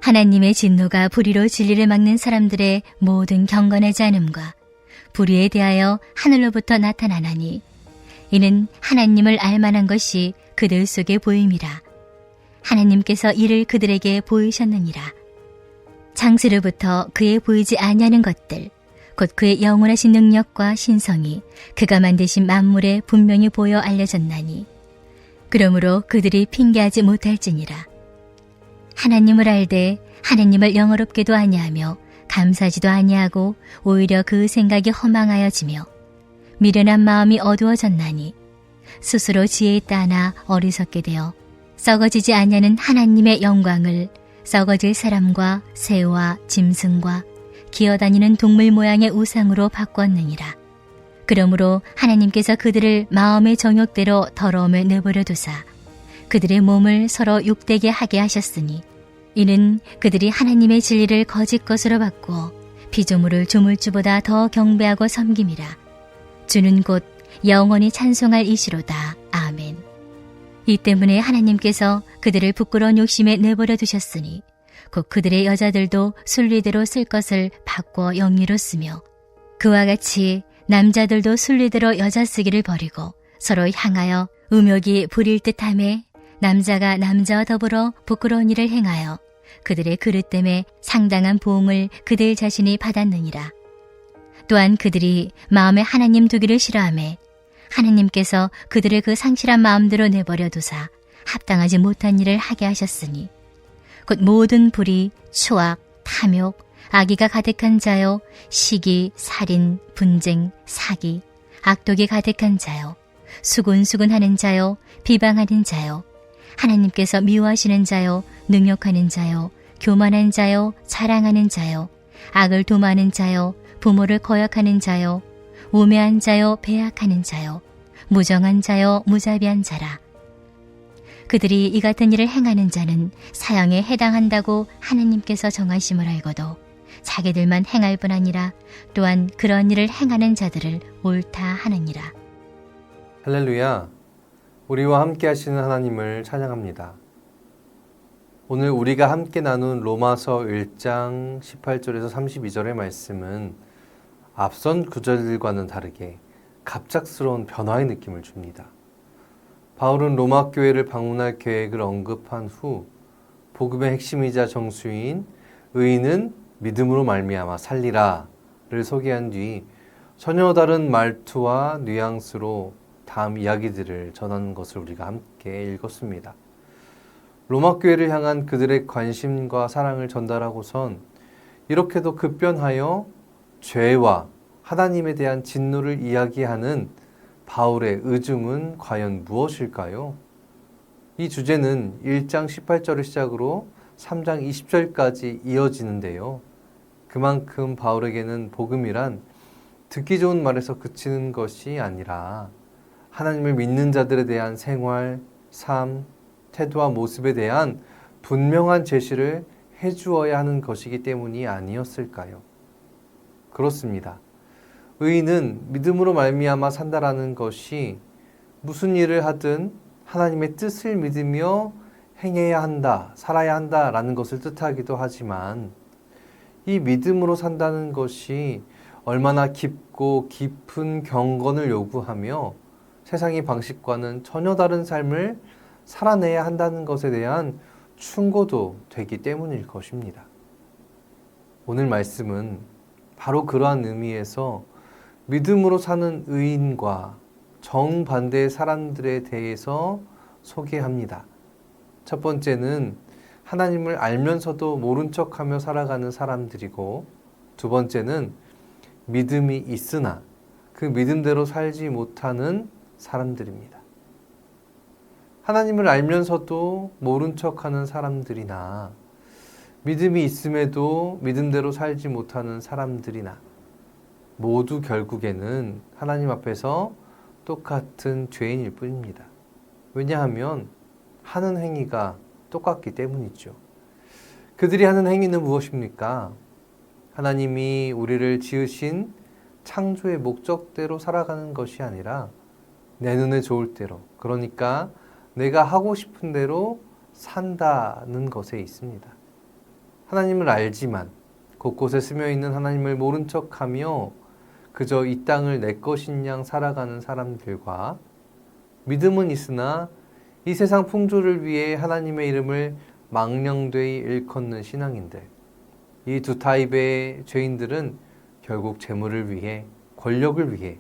하나님의 진노가 불의로 진리를 막는 사람들의 모든 경건하지 않음과 불의에 대하여 하늘로부터 나타나나니 이는 하나님을 알만한 것이 그들 속에 보임이라. 하나님께서 이를 그들에게 보이셨느니라. 창세로부터 그의 보이지 아니하는 것들 곧 그의 영원하신 능력과 신성이 그가 만드신 만물에 분명히 보여 알려졌나니 그러므로 그들이 핑계하지 못할지니라. 하나님을 알되 하나님을 영어롭게도 아니하며 감사하지도 아니하고 오히려 그 생각이 허망하여지며 미련한 마음이 어두워졌나니 스스로 지혜 있다 하나 어리석게 되어 썩어지지 아니하는 하나님의 영광을 썩어질 사람과 새와 짐승과 기어다니는 동물 모양의 우상으로 바꿨느니라. 그러므로 하나님께서 그들을 마음의 정욕대로 더러움을 내버려 두사 그들의 몸을 서로 욕되게 하게 하셨으니 이는 그들이 하나님의 진리를 거짓 것으로 바꾸어 피조물을 조물주보다 더 경배하고 섬김이라. 주는 곧 영원히 찬송할 이시로다. 아멘. 이 때문에 하나님께서 그들을 부끄러운 욕심에 내버려 두셨으니 곧 그들의 여자들도 순리대로 쓸 것을 바꿔 영리로 쓰며 그와 같이 남자들도 순리대로 여자 쓰기를 버리고 서로 향하여 음욕이 부릴 듯하며 남자가 남자와 더불어 부끄러운 일을 행하여 그들의 그릇 때문에 상당한 보응을 그들 자신이 받았느니라. 또한 그들이 마음에 하나님 두기를 싫어하며 하나님께서 그들의 그 상실한 마음대로 내버려 두사 합당하지 못한 일을 하게 하셨으니 곧 모든 불의, 추악, 탐욕, 악의가 가득한 자요, 시기, 살인, 분쟁, 사기, 악독이 가득한 자요, 수군수군하는 자요, 비방하는 자요, 하나님께서 미워하시는 자요, 능욕하는 자요, 교만한 자요, 자랑하는 자요, 악을 도모하는 자요, 부모를 거역하는 자요, 우매한 자요, 배악하는 자요, 무정한 자요, 무자비한 자라. 그들이 이 같은 일을 행하는 자는 사형에 해당한다고 하나님께서 정하심을 알고도 자기들만 행할 뿐 아니라 또한 그런 일을 행하는 자들을 옳다 하느니라. 할렐루야. 우리와 함께 하시는 하나님을 찬양합니다. 오늘 우리가 함께 나눈 로마서 1장 18절에서 32절의 말씀은 앞선 구절들과는 다르게 갑작스러운 변화의 느낌을 줍니다. 바울은 로마 교회를 방문할 계획을 언급한 후 복음의 핵심이자 정수인 의인은 믿음으로 말미암아 살리라를 소개한 뒤 전혀 다른 말투와 뉘앙스로 다음 이야기들을 전하는 것을 우리가 함께 읽었습니다. 로마 교회를 향한 그들의 관심과 사랑을 전달하고선 이렇게도 급변하여 죄와 하나님에 대한 진노를 이야기하는 바울의 의중은 과연 무엇일까요? 이 주제는 1장 18절을 시작으로 3장 20절까지 이어지는데요. 그만큼 바울에게는 복음이란 듣기 좋은 말에서 그치는 것이 아니라 하나님을 믿는 자들에 대한 생활, 삶, 태도와 모습에 대한 분명한 제시를 해주어야 하는 것이기 때문이 아니었을까요? 그렇습니다. 의인은 믿음으로 말미암아 산다라는 것이 무슨 일을 하든 하나님의 뜻을 믿으며 행해야 한다, 살아야 한다라는 것을 뜻하기도 하지만 이 믿음으로 산다는 것이 얼마나 깊고 깊은 경건을 요구하며 세상의 방식과는 전혀 다른 삶을 살아내야 한다는 것에 대한 충고도 되기 때문일 것입니다. 오늘 말씀은 바로 그러한 의미에서 믿음으로 사는 의인과 정반대의 사람들에 대해서 소개합니다. 첫 번째는 하나님을 알면서도 모른 척하며 살아가는 사람들이고, 두 번째는 믿음이 있으나 그 믿음대로 살지 못하는 사람들입니다. 하나님을 알면서도 모른 척하는 사람들이나 믿음이 있음에도 믿음대로 살지 못하는 사람들이나 모두 결국에는 하나님 앞에서 똑같은 죄인일 뿐입니다. 왜냐하면 하는 행위가 똑같기 때문이죠. 그들이 하는 행위는 무엇입니까? 하나님이 우리를 지으신 창조의 목적대로 살아가는 것이 아니라 내 눈에 좋을 대로, 그러니까 내가 하고 싶은 대로 산다는 것에 있습니다. 하나님을 알지만 곳곳에 스며있는 하나님을 모른 척하며 그저 이 땅을 내 것인 양 살아가는 사람들과 믿음은 있으나 이 세상 풍조를 위해 하나님의 이름을 망령되이 일컫는 신앙인들, 이 두 타입의 죄인들은 결국 재물을 위해, 권력을 위해,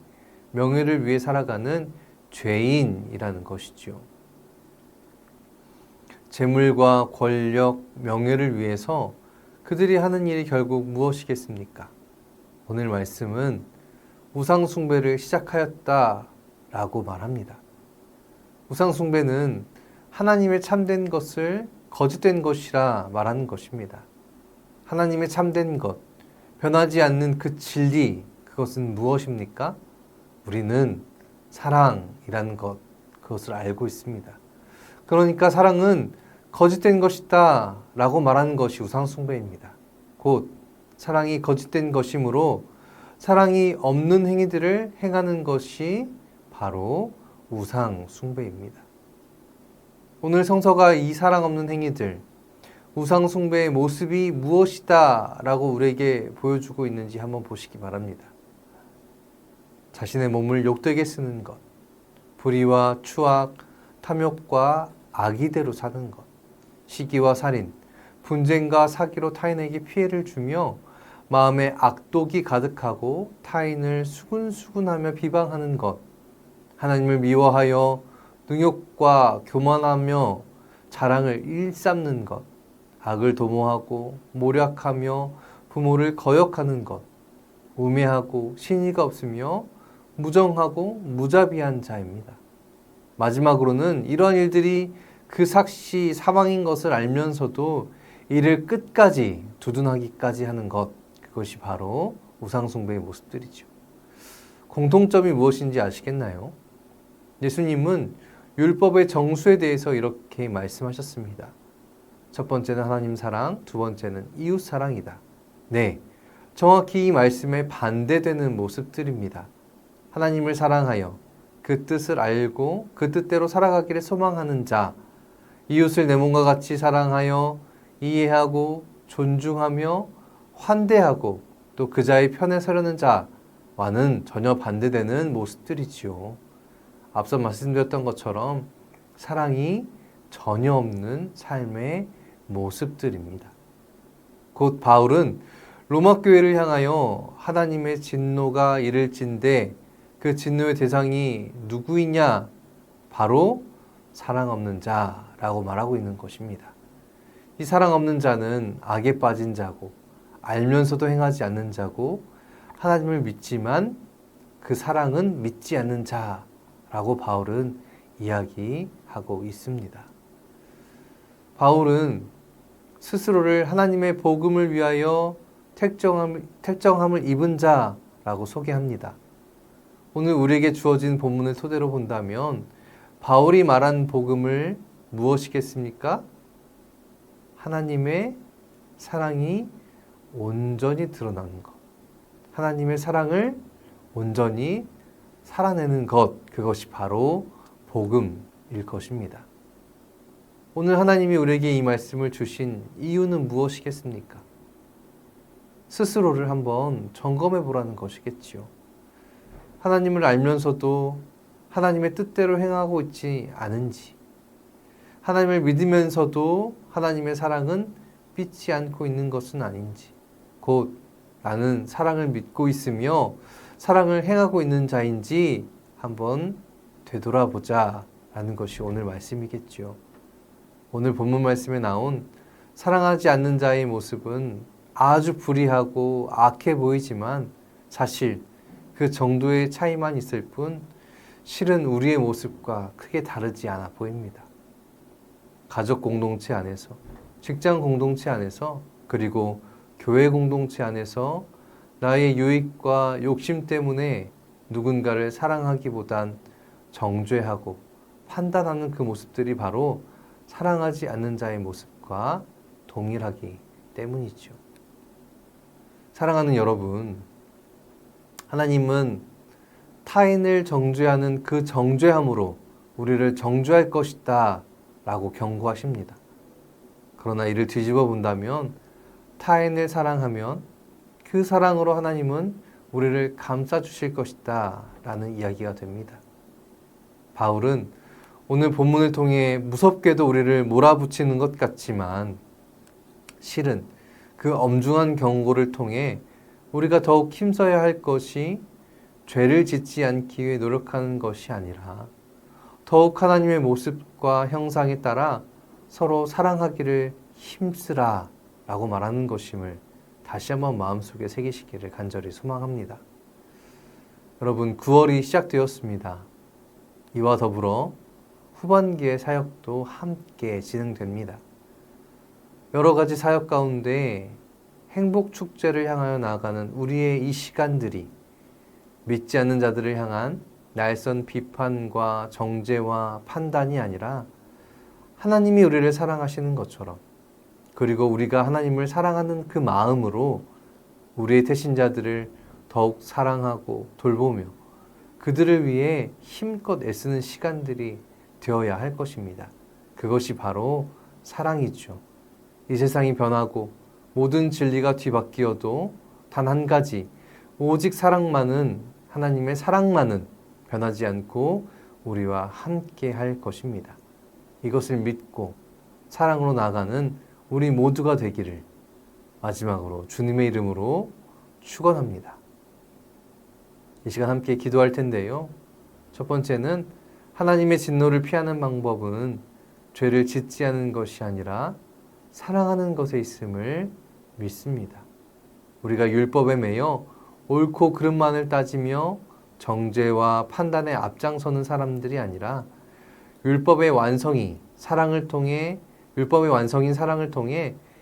명예를 위해 살아가는 죄인이라는 것이지요. 재물과 권력, 명예를 위해서 그들이 하는 일이 결국 무엇이겠습니까? 오늘 말씀은 우상숭배를 시작하였다라고 말합니다. 우상숭배는 하나님의 참된 것을 거짓된 것이라 말하는 것입니다. 하나님의 참된 것, 변하지 않는 그 진리, 그것은 무엇입니까? 우리는 사랑이라는 것, 그것을 알고 있습니다. 그러니까 사랑은 거짓된 것이다 라고 말하는 것이 우상숭배입니다. 곧 사랑이 거짓된 것이므로 사랑이 없는 행위들을 행하는 것이 바로 우상숭배입니다. 오늘 성서가 이 사랑 없는 행위들, 우상숭배의 모습이 무엇이다 라고 우리에게 보여주고 있는지 한번 보시기 바랍니다. 자신의 몸을 욕되게 쓰는 것, 불의와 추악, 탐욕과 악의대로 사는 것, 시기와 살인, 분쟁과 사기로 타인에게 피해를 주며 마음에 악독이 가득하고 타인을 수군수군하며 비방하는 것, 하나님을 미워하여 능욕과 교만하며 자랑을 일삼는 것, 악을 도모하고 모략하며 부모를 거역하는 것, 우매하고 신의가 없으며 무정하고 무자비한 자입니다. 마지막으로는 이러한 일들이 그 삭시 사망인 것을 알면서도 이를 끝까지 두둔하기까지 하는 것, 그것이 바로 우상숭배의 모습들이죠. 공통점이 무엇인지 아시겠나요? 예수님은 율법의 정수에 대해서 이렇게 말씀하셨습니다. 첫 번째는 하나님 사랑, 두 번째는 이웃 사랑이다. 네, 정확히 이 말씀에 반대되는 모습들입니다. 하나님을 사랑하여 그 뜻을 알고 그 뜻대로 살아가기를 소망하는 자, 이웃을 내 몸과 같이 사랑하여 이해하고 존중하며 환대하고 또 그 자의 편에 서려는 자와는 전혀 반대되는 모습들이지요. 앞서 말씀드렸던 것처럼 사랑이 전혀 없는 삶의 모습들입니다. 곧 바울은 로마 교회를 향하여 하나님의 진노가 이를진데 그 진노의 대상이 누구이냐? 바로 사랑 없는 자라고 말하고 있는 것입니다. 이 사랑 없는 자는 악에 빠진 자고 알면서도 행하지 않는 자고 하나님을 믿지만 그 사랑은 믿지 않는 자라고 바울은 이야기하고 있습니다. 바울은 스스로를 하나님의 복음을 위하여 택정함을 입은 자라고 소개합니다. 오늘 우리에게 주어진 본문을 토대로 본다면 바울이 말한 복음을 무엇이겠습니까? 하나님의 사랑이 온전히 드러나는 것, 하나님의 사랑을 온전히 살아내는 것, 그것이 바로 복음일 것입니다. 오늘 하나님이 우리에게 이 말씀을 주신 이유는 무엇이겠습니까? 스스로를 한번 점검해 보라는 것이겠지요. 하나님을 알면서도 하나님의 뜻대로 행하고 있지 않은지, 하나님을 믿으면서도 하나님의 사랑은 믿지 않고 있는 것은 아닌지, 곧 나는 사랑을 믿고 있으며 사랑을 행하고 있는 자인지 한번 되돌아보자 라는 것이 오늘 말씀이겠지요. 오늘 본문 말씀에 나온 사랑하지 않는 자의 모습은 아주 불의하고 악해 보이지만 사실 그 정도의 차이만 있을 뿐 실은 우리의 모습과 크게 다르지 않아 보입니다. 가족 공동체 안에서, 직장 공동체 안에서, 그리고 교회 공동체 안에서 나의 유익과 욕심 때문에 누군가를 사랑하기보단 정죄하고 판단하는 그 모습들이 바로 사랑하지 않는 자의 모습과 동일하기 때문이죠. 사랑하는 여러분, 하나님은 타인을 정죄하는 그 정죄함으로 우리를 정죄할 것이다 라고 경고하십니다. 그러나 이를 뒤집어 본다면 타인을 사랑하면 그 사랑으로 하나님은 우리를 감싸 주실 것이다 라는 이야기가 됩니다. 바울은 오늘 본문을 통해 무섭게도 우리를 몰아붙이는 것 같지만 실은 그 엄중한 경고를 통해 우리가 더욱 힘써야 할 것이 죄를 짓지 않기 위해 노력하는 것이 아니라 더욱 하나님의 모습과 형상에 따라 서로 사랑하기를 힘쓰라 라고 말하는 것임을 다시 한번 마음속에 새기시기를 간절히 소망합니다. 여러분, 9월이 시작되었습니다. 이와 더불어 후반기의 사역도 함께 진행됩니다. 여러 가지 사역 가운데 행복 축제를 향하여 나아가는 우리의 이 시간들이 믿지 않는 자들을 향한 날선 비판과 정죄와 판단이 아니라 하나님이 우리를 사랑하시는 것처럼, 그리고 우리가 하나님을 사랑하는 그 마음으로 우리의 태신자들을 더욱 사랑하고 돌보며 그들을 위해 힘껏 애쓰는 시간들이 되어야 할 것입니다. 그것이 바로 사랑이죠. 이 세상이 변하고 모든 진리가 뒤바뀌어도 단 한 가지, 오직 사랑만은, 하나님의 사랑만은 변하지 않고 우리와 함께 할 것입니다. 이것을 믿고 사랑으로 나아가는 우리 모두가 되기를 마지막으로 주님의 이름으로 축원합니다. 이 시간 함께 기도할 텐데요. 첫 번째는 하나님의 진노를 피하는 방법은 죄를 짓지 않는 것이 아니라 사랑하는 것에 있음을 믿습니다. 우리가 율법에 매여 옳고 그름만을 따지며 정죄와 판단에 앞장서는 사람들이 아니라 율법의 완성인 사랑을 통해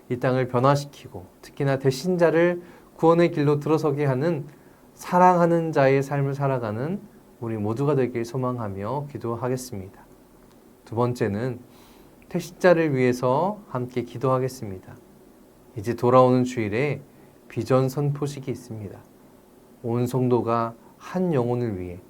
이 땅을 변화시키고 특히나 대신자를 구원의 길로 들어서게 하는 사랑하는 자의 삶을 살아가는 우리 모두가 되길 소망하며 기도하겠습니다. 두 번째는 태신자를 위해서 함께 기도하겠습니다. 이제 돌아오는 주일에 비전 선포식이 있습니다. 온 성도가 한 영혼을 위해,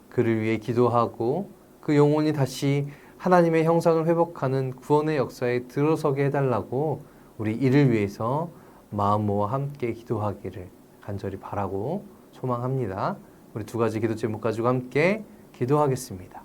그를 위해 기도하고 그 영혼이 다시 하나님의 형상을 회복하는 구원의 역사에 들어서게 해달라고 우리 이를 위해서 마음 모아 함께 기도하기를 간절히 바라고 소망합니다. 우리 두 가지 기도 제목 가지고 함께 기도하겠습니다.